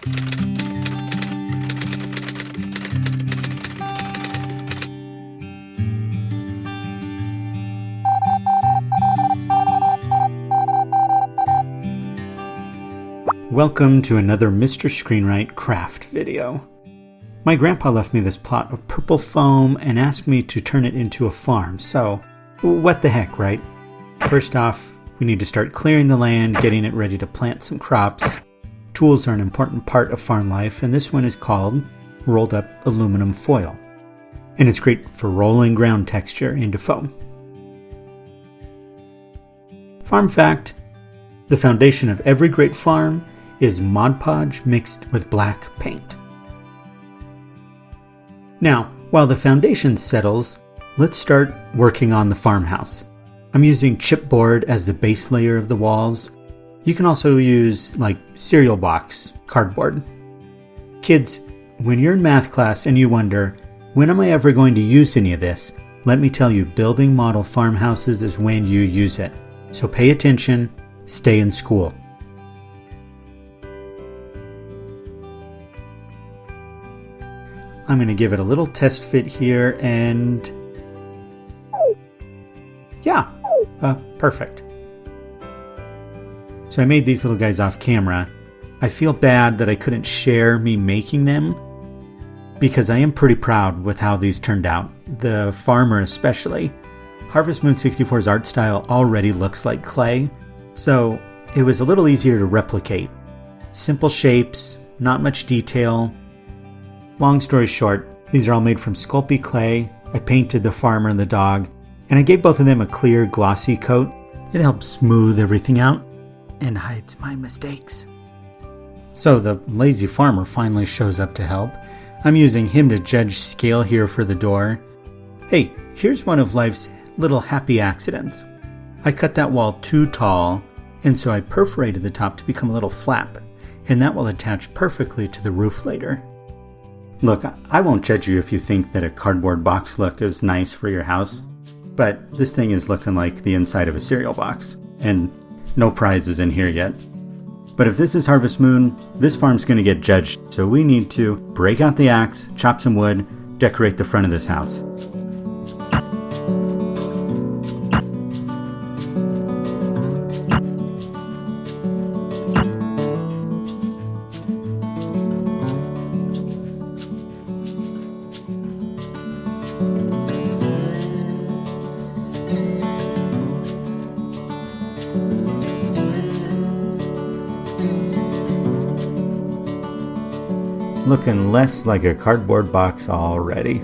Welcome to another Mr. Screenwrite craft video. My grandpa left me this plot of purple foam and asked me to turn it into a farm, so what the heck, right? First off, we need to start clearing the land, getting it ready to plant some crops. Tools are an important part of farm life, and this one is called rolled up aluminum foil. And it's great for rolling ground texture into foam. Farm fact: the foundation of every great farm is Mod Podge mixed with black paint. Now, while the foundation settles, let's start working on the farmhouse. I'm using chipboard as the base layer of the walls. You can also use cereal box cardboard. Kids, when you're in math class and you wonder, when am I ever going to use any of this? Let me tell you, building model farmhouses is when you use it. So pay attention, stay in school. I'm going to give it a little test fit here and yeah, perfect. So I made these little guys off camera. I feel bad that I couldn't share me making them because I am pretty proud with how these turned out. The farmer especially. Harvest Moon 64's art style already looks like clay, so it was a little easier to replicate. Simple shapes, not much detail. Long story short, these are all made from Sculpting clay. I painted the farmer and the dog, and I gave both of them a clear, glossy coat. It helps smooth everything out and hides my mistakes. So the lazy farmer finally shows up to help. I'm using him to judge scale here for the door. Hey, here's one of life's little happy accidents. I cut that wall too tall, and so I perforated the top to become a little flap, and that will attach perfectly to the roof later. Look, I won't judge you if you think that a cardboard box look is nice for your house, but this thing is looking like the inside of a cereal box, and no prizes in here yet. But if this is Harvest Moon, this farm's going to get judged, so we need to break out the axe, chop some wood, decorate the front of this house. Looking less like a cardboard box already.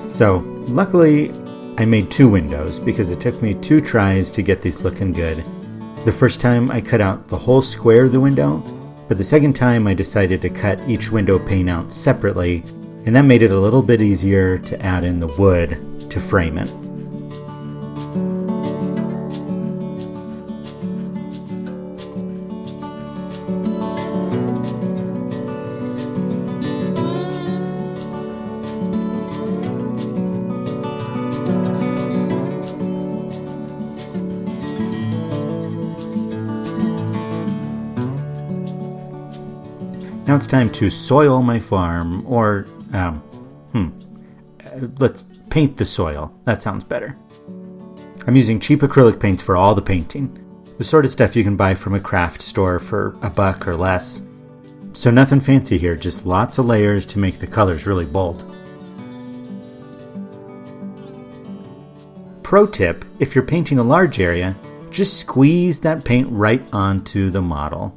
So, luckily, I made 2 windows because it took me 2 tries to get these looking good. The first time I cut out the whole square of the window, but the second time I decided to cut each window pane out separately, and that made it a little bit easier to add in the wood to frame it. Now it's time to soil my farm, or, let's paint the soil. That sounds better. I'm using cheap acrylic paints for all the painting. The sort of stuff you can buy from a craft store for $1 or less. So nothing fancy here, just lots of layers to make the colors really bold. Pro tip, if you're painting a large area, just squeeze that paint right onto the model.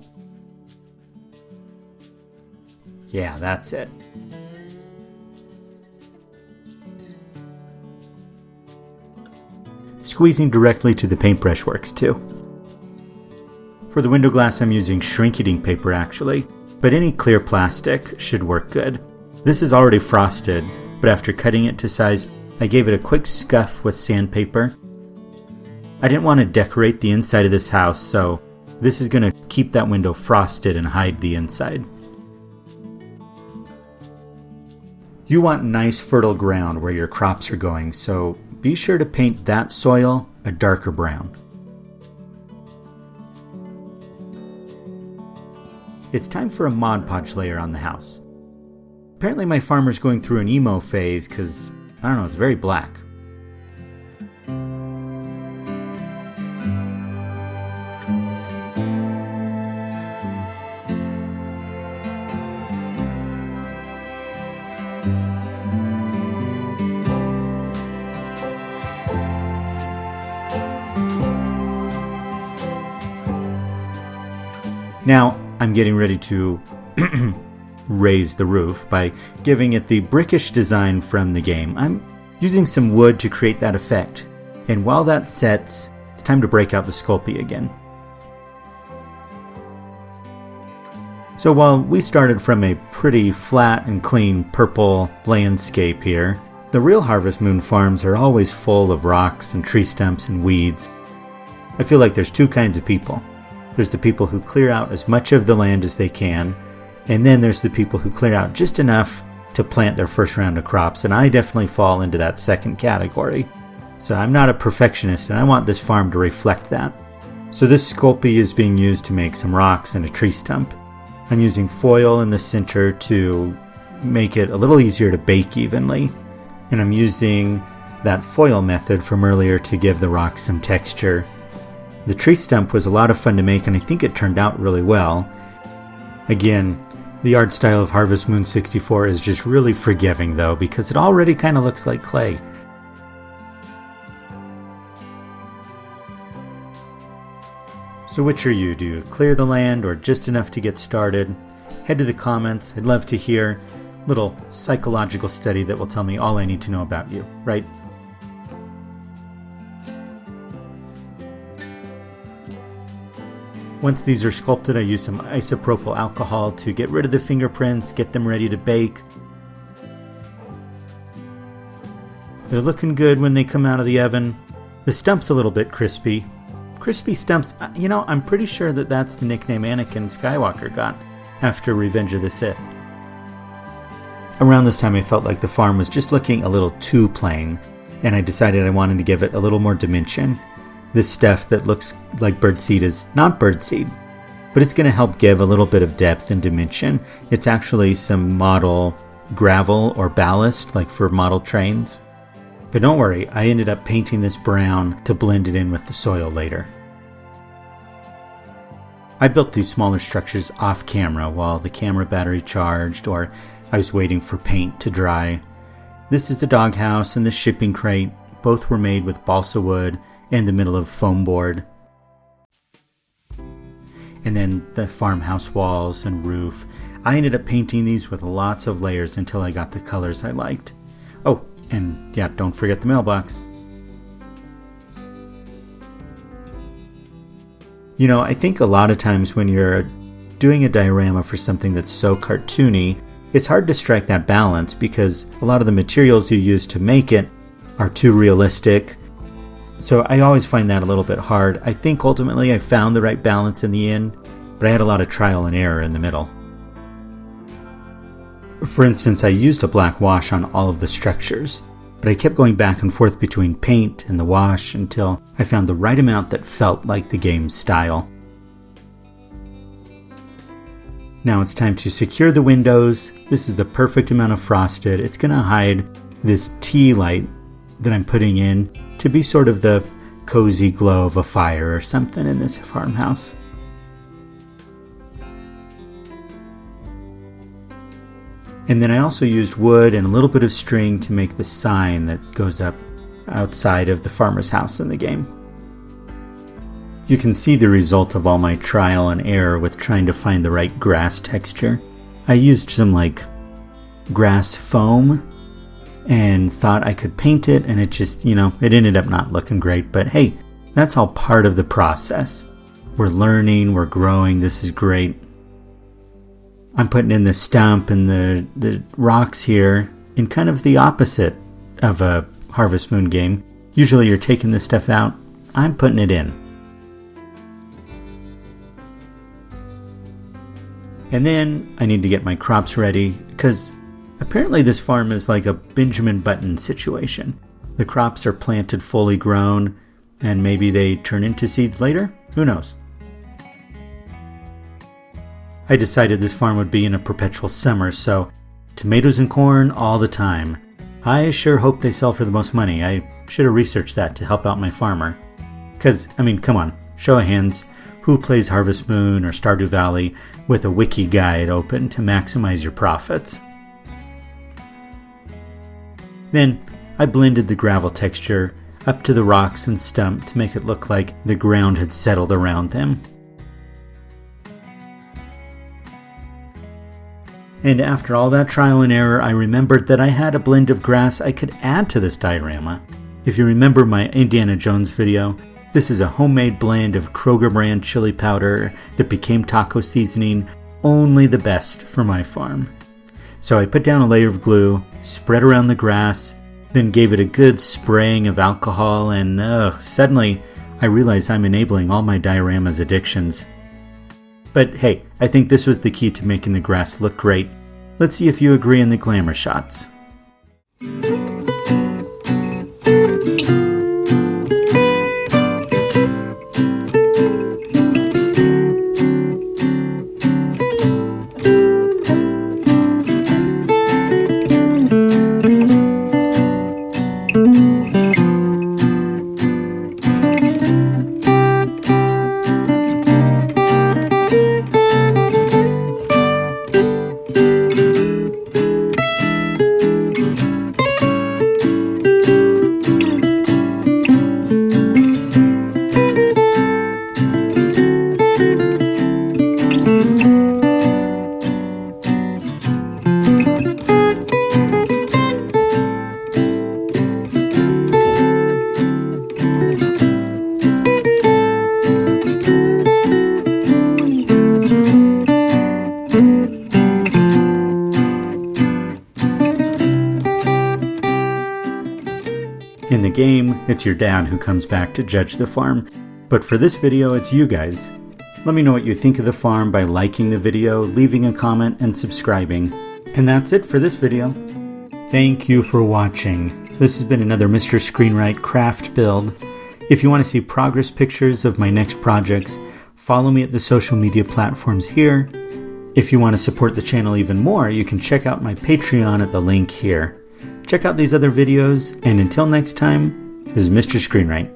Yeah, that's it. Squeezing directly to the paintbrush works too. For the window glass I'm using shrink-eating paper actually, but any clear plastic should work good. This is already frosted, but after cutting it to size, I gave it a quick scuff with sandpaper. I didn't want to decorate the inside of this house, so this is going to keep that window frosted and hide the inside. You want nice fertile ground where your crops are going, so be sure to paint that soil a darker brown. it's time for a Mod Podge layer on the house. Apparently my farmer's going through an emo phase because, I don't know, it's very black. Now, I'm getting ready to raise the roof by giving it the brickish design from the game. I'm using some wood to create that effect. And while that sets, it's time to break out the Sculpting again. So while we started from a pretty flat and clean purple landscape here, the real Harvest Moon farms are always full of rocks and tree stumps and weeds. I feel like there's two kinds of people. There's the people who clear out as much of the land as they can, and then there's the people who clear out just enough to plant their first round of crops, and I definitely fall into that second category. So I'm not a perfectionist, and I want this farm to reflect that. So this Sculpting is being used to make some rocks and a tree stump. I'm using foil in the center to make it a little easier to bake evenly, and I'm using that foil method from earlier to give the rocks some texture. The tree stump was a lot of fun to make, and I think it turned out really well. Again, the art style of Harvest Moon 64 is just really forgiving though, because it already kind of looks like clay. So which are you? Do you clear the land or just enough to get started? Head to the comments. I'd love to hear a little psychological study that will tell me all I need to know about you, right? Once these are sculpted, I use some isopropyl alcohol to get rid of the fingerprints, get them ready to bake. They're looking good when they come out of the oven. The stump's a little bit crispy. Crispy stumps, you know, I'm pretty sure that that's the nickname Anakin Skywalker got after Revenge of the Sith. Around this time I felt like the farm was just looking a little too plain, and I decided I wanted to give it a little more dimension. This stuff that looks like birdseed is not birdseed, but it's going to help give a little bit of depth and dimension. It's actually some model gravel or ballast, like for model trains. But don't worry, I ended up painting this brown to blend it in with the soil later. I built these smaller structures off camera while the camera battery charged, or I was waiting for paint to dry. This is the doghouse and the shipping crate. Both were made with balsa wood and the middle of foam board. And then the farmhouse walls and roof. I ended up painting these with lots of layers until I got the colors I liked. Oh, and yeah, don't forget the mailbox. You know, I think a lot of times when you're doing a diorama for something that's so cartoony, it's hard to strike that balance because a lot of the materials you use to make it are too realistic. So I always find that a little bit hard. I think ultimately I found the right balance in the end, but I had a lot of trial and error in the middle. For instance, I used a black wash on all of the structures, but I kept going back and forth between paint and the wash until I found the right amount that felt like the game's style. Now it's time to secure the windows. This is the perfect amount of frosted. It's going to hide this tea light that I'm putting in to be sort of the cozy glow of a fire or something in this farmhouse. And then I also used wood and a little bit of string to make the sign that goes up outside of the farmer's house in the game. You can see the result of all my trial and error with trying to find the right grass texture. I used some grass foam and thought I could paint it, and it just, it ended up not looking great. But hey, that's all part of the process. We're learning, we're growing, this is great. I'm putting in the stump and the rocks here in kind of the opposite of a Harvest Moon game. Usually you're taking this stuff out, I'm putting it in. And then I need to get my crops ready, because apparently this farm is like a Benjamin Button situation. The crops are planted fully grown, and maybe they turn into seeds later? Who knows? I decided this farm would be in a perpetual summer, so tomatoes and corn all the time. I sure hope they sell for the most money. I should have researched that to help out my farmer. 'Cause, I mean, come on, show of hands, who plays Harvest Moon or Stardew Valley with a wiki guide open to maximize your profits? Then I blended the gravel texture up to the rocks and stump to make it look like the ground had settled around them. And after all that trial and error, I remembered that I had a blend of grass I could add to this diorama. If you remember my Indiana Jones video, this is a homemade blend of Kroger brand chili powder that became taco seasoning, only the best for my farm. So I put down a layer of glue, spread around the grass, then gave it a good spraying of alcohol, and suddenly I realized I'm enabling all my diorama's addictions. But hey, I think this was the key to making the grass look great. Let's see if you agree on the glamour shots. In the game, it's your dad who comes back to judge the farm, but for this video, it's you guys. Let me know what you think of the farm by liking the video, leaving a comment, and subscribing. And that's it for this video. Thank you for watching. This has been another Mr. Screenwrite craft build. If you want to see progress pictures of my next projects, follow me at the social media platforms here. If you want to support the channel even more, you can check out my Patreon at the link here. Check out these other videos, and until next time, this is Mr. Screenwrite.